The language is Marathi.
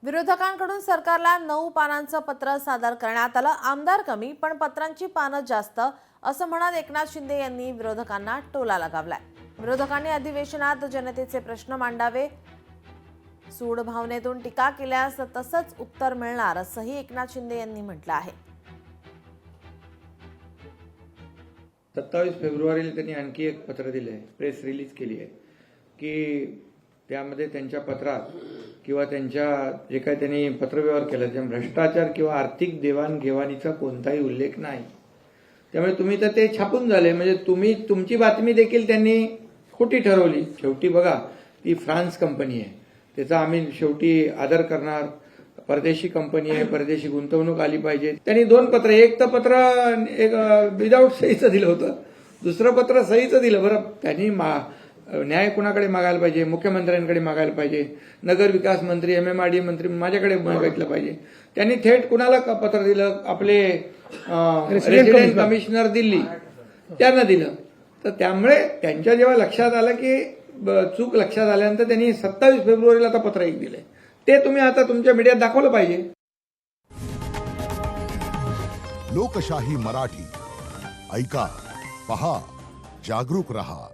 विरोधकांकडून सरकारला 9 पानांचं पत्र सादर करण्यात आलं। आमदार कमी पण पत्रांची पानं जास्त असं म्हणत एकनाथ शिंदे यांनी विरोधकांना टोला लगावलाय। विरोधकांनी अधिवेशनात जनतेचे प्रश्न मांडावे, सूड भावनेतून टीका केल्यास तसंच उत्तर मिळणार असंही एकनाथ शिंदे यांनी म्हटलं आहे। 27 फेब्रुवारीला त्यांनी आणखी एक पत्र दिले आहे, प्रेस रिलीज केली आहे की त्यामध्ये त्यांच्या पत्रात किंवा त्यांच्या जे काही त्यांनी पत्रव्यवहार केला त्या भ्रष्टाचार किंवा आर्थिक देवाणघेवाणीचा कोणताही उल्लेख नाही। त्यामुळे तुम्ही तर ते छापून झाले, म्हणजे तुमची बातमी देखील त्यांनी खोटी ठरवली। शेवटी बघा, ती फ्रान्स कंपनी आहे, त्याचा आम्ही शेवटी आदर करणार। परदेशी कंपनी आहे, परदेशी गुंतवणूक आली पाहिजे। त्यांनी 2 पत्र, एक तर पत्र विदाऊट सहीचं दिलं होतं, दुसरं पत्र सहीचं दिलं। बरं, त्यांनी न्याय कुणाकडे मागायला पाहिजे? मुख्यमंत्र्यांकडे मागायला पाहिजे, नगर विकास मंत्री, MMRD मंत्री माझ्याकडे मागितलं पाहिजे। त्यांनी थेट कुणाला पत्र दिलं? आपले रेसिडेंट कमिशनर दिल्ली, त्यांना दिलं। तर त्यामुळे त्यांच्या जेव्हा लक्षात आलं की चूक लक्षात आल्यानंतर त्यांनी 27 फेब्रुवारीला आता पत्र एक दिलंय, ते तुम्ही आता तुमच्या मीडियात दाखवलं पाहिजे। लोकशाही मराठी ऐका, पहा, जागरूक रहा।